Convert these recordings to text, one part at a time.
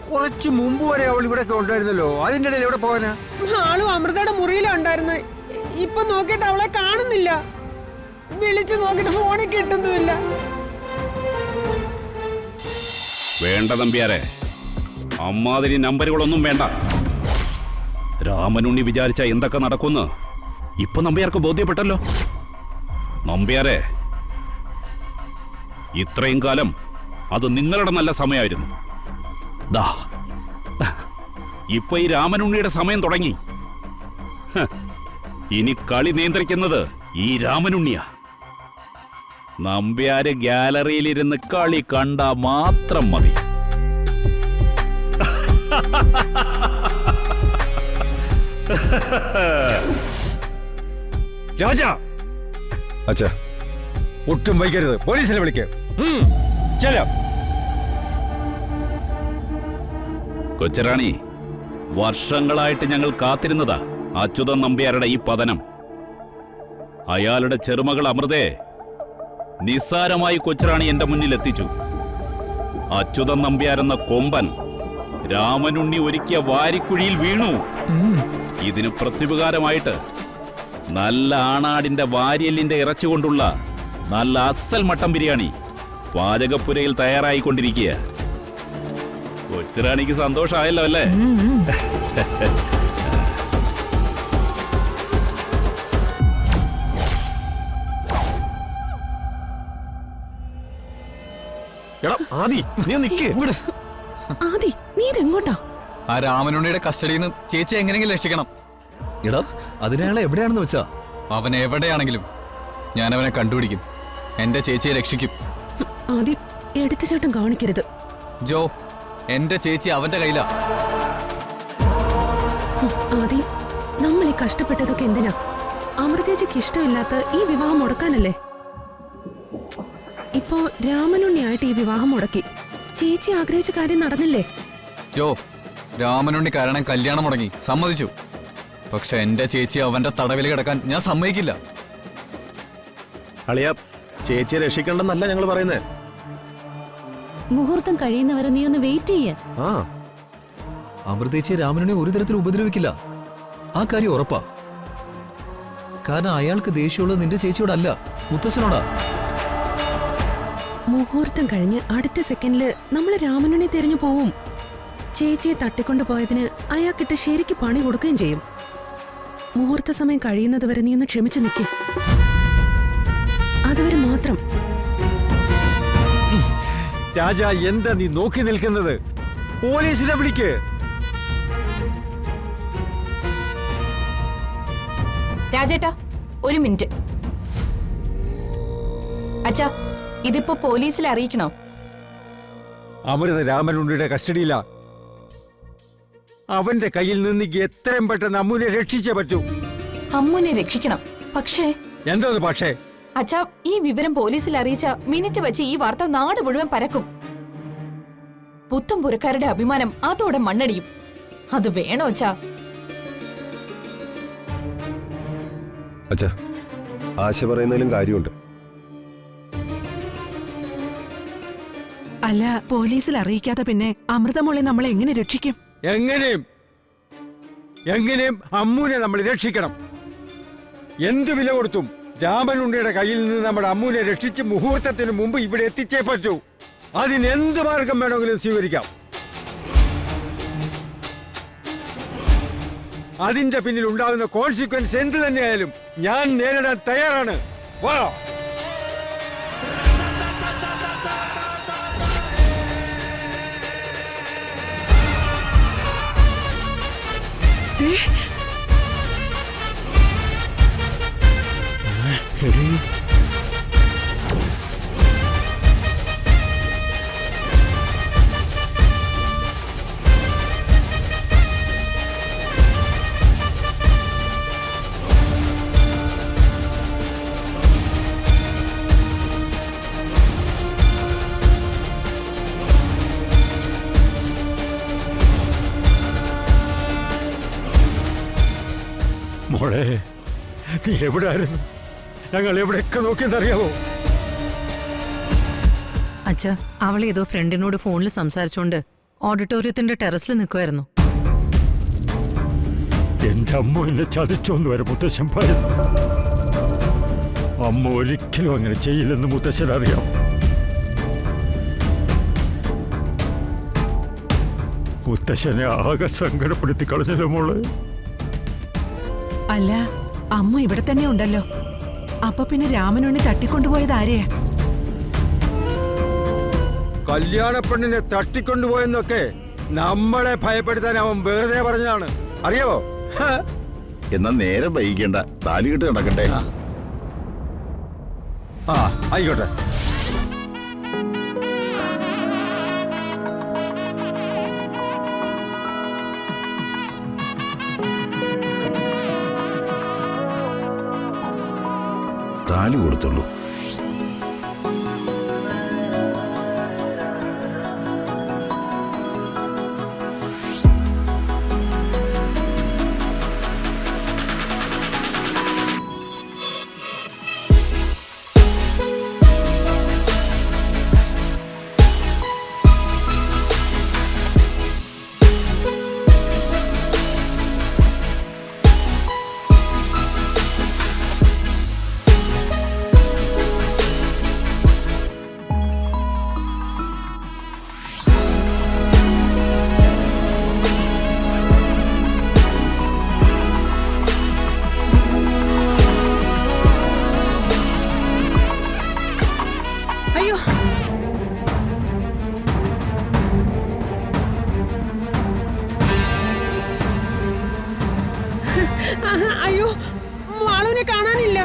കുറച്ചു മുമ്പ് വരെ അവൾ ഇവിടെ ഉണ്ടായിരുന്നല്ലോ, അതിന്റെ ഇടയിൽ എവിടെ പോകാനാ? ആളും അമൃതയുടെ മുറിയിലുണ്ടായിരുന്നു. ഇപ്പൊ നോക്കിയിട്ട് അവളെ കാണുന്നില്ല. വിളിച്ചു നോക്കിട്ട് ഫോണിൽ കിട്ടുന്നുമില്ല. വേണ്ട നമ്പ്യാരെ, അമ്മാതിരി നമ്പറുകളൊന്നും വേണ്ട. രാമനുണ്ണി വിചാരിച്ച എന്തൊക്കെ നടക്കുമെന്ന് ഇപ്പൊ നമ്പ്യാർക്ക് ബോധ്യപ്പെട്ടല്ലോ. നമ്പ്യാരെ, ഇത്രയും കാലം അത് നിങ്ങളുടെ നല്ല സമയമായിരുന്നു. ദാ ഇപ്പൊ ഈ രാമനുണ്ണിയുടെ സമയം തുടങ്ങി. ഇനി കളി നിയന്ത്രിക്കുന്നത് ഈ രാമനുണ്ണിയാ. നമ്പ്യാര് ഗാലറിയിലിരുന്ന് കളി കണ്ടാ മാത്രം മതി. രാജാ, അച്ഛാ ഒട്ടും വൈകരുത്, പോലീസിനെ വിളിക്ക്. ചെല്ലാം. കൊച്ചറാണി, വർഷങ്ങളായിട്ട് ഞങ്ങൾ കാത്തിരുന്നതാ അച്യുതൻ നമ്പ്യാരുടെ ഈ പതനം. അയാളുടെ ചെറുമകൾ അമൃതയെ നിസ്സാരമായി കൊച്ചറാണി എന്റെ മുന്നിൽ എത്തിച്ചു. അച്യുതൻ നമ്പ്യാരെന്ന കൊമ്പൻ രാമനുണ്ണി ഒരുക്കിയ വാരിക്കുഴിയിൽ വീണു. ഇതിന് പ്രത്യുപകാരമായിട്ട് നല്ല ആണാടിന്റെ വാരിയല്ലിന്റെ ഇറച്ചി കൊണ്ടുള്ള നല്ല അസൽ മട്ടൻ ബിരിയാണി പാചകപ്പുരയിൽ തയ്യാറായിക്കൊണ്ടിരിക്കുക. കൊച്ചുറാണിക്ക് സന്തോഷമായല്ലോ അല്ലേ? ആദി, നീ നിക്ക്. ആദി, നീ ഇതെങ്ങോട്ടാ? ആ രാമനുണ്ണിയുടെ കസ്റ്റഡിയിൽ നിന്ന് ചേച്ചി എങ്ങനെയെങ്കിലും രക്ഷിക്കണം. എടാ, അതിനയാളെ എവിടെയാണെന്ന് വെച്ചാ? അവൻ എവിടെയാണെങ്കിലും ഞാൻ അവനെ കണ്ടുപിടിക്കും. എന്റെ ചേച്ചിയെ രക്ഷിക്കും. ആദി, എടുത്തുചാട്ടം കാണിക്കരുത്. ജോ, എന്റെ ചേച്ചി അവന്റെ കയ്യിലാ. ആദി, നമ്മൾ ഈ കഷ്ടപ്പെട്ടതൊക്കെ എന്തിനാ? അമൃതേച്ചിക്ക് ഇഷ്ടമില്ലാത്ത ഈ വിവാഹം മുടക്കാനല്ലേ? ഇപ്പോ രാമനുണ്ണിയായിട്ട് ഈ വിവാഹം മുടക്കി. ചേച്ചി ആഗ്രഹിച്ച കാര്യം നടന്നില്ലേ? ജോ, രാമനുണ്ണി കാരണം കല്യാണം മുടങ്ങി, സമ്മതിച്ചു. പക്ഷെ എന്റെ ചേച്ചി അവന്റെ തടവിൽ കിടക്കാൻ ഞാൻ സമ്മതിക്കില്ല. അളിയ, ചേച്ചിയെ രക്ഷിക്കണ്ടെന്നല്ല ഞങ്ങൾ പറയുന്നേ. മുഹൂർത്തം കഴിയുന്നവരെ നീ ഒന്ന് വെയിറ്റ് ചെയ്യ. ആ, അമൃതേച്ചിയെ രാമനുണ്ണി ഒരു തരത്തിൽ ഉപദ്രവിക്കില്ല, ആ കാര്യം ഉറപ്പാ. കാരണം അയാൾക്ക് ദേഷ്യമുള്ളത് നിന്റെ ചേച്ചിയോടല്ല, മുത്തശ്ശനോടാ. മുഹൂർത്തം കഴിഞ്ഞ് അടുത്ത സെക്കൻഡില് നമ്മൾ രാമനുണ്ണി തെരഞ്ഞു പോവും. ചേച്ചിയെ തട്ടിക്കൊണ്ടു പോയതിന് അയാൾക്കിട്ട് ശരിക്ക് പണി കൊടുക്കുകയും ചെയ്യും. മുഹൂർത്ത സമയം കഴിയുന്നത് വരെ നീ ഒന്ന് ക്ഷമിച്ചു നിൽക്കും. അതുവരെ മാത്രം. രാജ, എന്താ നീ നോക്കി നിൽക്കുന്നത്? പോലീസിനെ വിളിക്ക്. രാജേട്ടാ, ഒരു മിനിറ്റ്. അച്ഛാ, ഇതിപ്പോ പോലീസിൽ അറിയിക്കണോ? അമൃത രാമനുണ്ണിയുടെ കസ്റ്റഡിയിലാ. അവന്റെ കയ്യിൽ നിന്ന് എത്രയും പെട്ടെന്ന് അമ്മുനെ രക്ഷിച്ചേ പറ്റൂ. അമ്മുനെ രക്ഷിക്കണം. പക്ഷേ എന്തോന്ന് പക്ഷേ? അച്ഛാ, ഈ വിവരം പോലീസിൽ അറിയിച്ച മിനിറ്റ് വെച്ച് ഈ വാർത്ത നാട് മുഴുവൻ പരക്കും. പുത്തംപുരക്കാരുടെ അഭിമാനം അതോടെ മണ്ണടിയും. അത് വേണോ അച്ഛാ? അച്ഛാ, ആശ പറയുന്നതിലും കാര്യമുണ്ട്. അല്ല, പോലീസിൽ അറിയിക്കാതെ പിന്നെ അമൃതമോളെ നമ്മളെ എങ്ങനെ രക്ഷിക്കും? എങ്ങനെയും അമ്മുനെ നമ്മൾ രക്ഷിക്കണം. എന്തു വില കൊടുത്തും രാമനുണ്ണിയുടെ കയ്യിൽ നിന്ന് നമ്മുടെ അമ്മുനെ രക്ഷിച്ച് മുഹൂർത്തത്തിന് മുമ്പ് ഇവിടെ എത്തിച്ചേ പറ്റൂ. അതിനെന്ത് മാർഗം വേണമെങ്കിലും സ്വീകരിക്കാം. അതിന്റെ പിന്നിൽ ഉണ്ടാകുന്ന കോൺസിക്വൻസ് എന്ത് തന്നെയായാലും ഞാൻ നേരിടാൻ തയ്യാറാണ്. വാ. മോളെ, നീ എവിടെ ആയിരുന്നു? ഞങ്ങൾ എവിടെയൊക്കെ നോക്കിയെന്നറിയാവോ? അച്ഛ അവൾ ഏതോ ഫ്രണ്ടിനോട് ഫോണിൽ സംസാരിച്ചോണ്ട് ഓഡിറ്റോറിയത്തിന്റെ ടെറസിൽ നിൽക്കുമായിരുന്നു. എന്റെ അമ്മ എന്നെ ചതിച്ചോന്ന് വരെ മുത്തശ്ശൻ പറയും. അമ്മ ഒരിക്കലും അങ്ങനെ ചെയ്യില്ലെന്ന് മുത്തശ്ശൻ അറിയാം. മുത്തശ്ശനെ ആകെ സങ്കടപ്പെടുത്തി കളഞ്ഞല്ലോ മോള്. അല്ല, അമ്മ ഇവിടെ തന്നെ ഉണ്ടല്ലോ. അപ്പൊ പിന്നെ രാമനുണ്ണി തട്ടിക്കൊണ്ടുപോയത് ആരെയാ? കല്യാണ പെണ്ണിനെ തട്ടിക്കൊണ്ടുപോയെന്നൊക്കെ നമ്മളെ ഭയപ്പെടുത്താൻ അവൻ വെറുതെ പറഞ്ഞതാണ്, അറിയാവോ? എന്നാ നേരെ വൈകിക്കേണ്ട, താലികെട്ട് നടക്കട്ടെ. ആ ആയിക്കോട്ടെ. താലി കൊടുത്തുള്ളൂ. അയ്യോ, അയ്യോ, മാളുവിനെ കാണാനില്ല.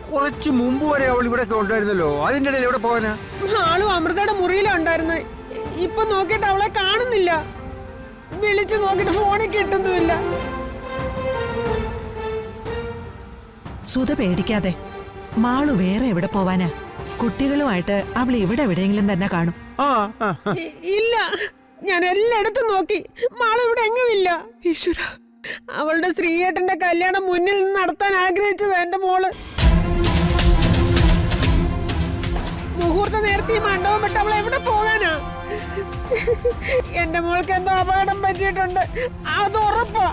കുറച്ചു മുമ്പ് വരെ അവൾ ഇവിടെ ഉണ്ടായിരുന്നല്ലോ, അതിന്റെ ഇടയിൽ എവിടെ പോകാനാ? മാളു അമൃതയുടെ മുറിയിലുണ്ടായിരുന്നു. ഇപ്പൊ നോക്കിയിട്ട് അവളെ കാണുന്നില്ല. വിളിച്ചു നോക്കിയിട്ട് ഫോണിൽ കിട്ടുന്നുമില്ല. സുധ പേടിക്കാതെ, മാളു വേറെ എവിടെ പോവാനാ? കുട്ടികളുമായിട്ട് അവൾ ഇവിടെ എവിടെയെങ്കിലും തന്നെ കാണും. ഇല്ല, ഞാൻ എല്ലായിടത്തും നോക്കി. മാളു ഇവിടെ എങ്ങുമില്ല. ഈശ്വര, അവളുടെ ശ്രീയേട്ടന്റെ കല്യാണം മുന്നിൽ നിന്ന് നടത്താൻ ആഗ്രഹിച്ചത് എന്റെ മോള്. മുഹൂർത്ത നേരത്തെ ഈ മണ്ഡപം വിട്ട് അവൾ എവിടെ പോകാനാ? എന്റെ മോൾക്ക് എന്തോ അപകടം പറ്റിയിട്ടുണ്ട്, അത് ഉറപ്പാ.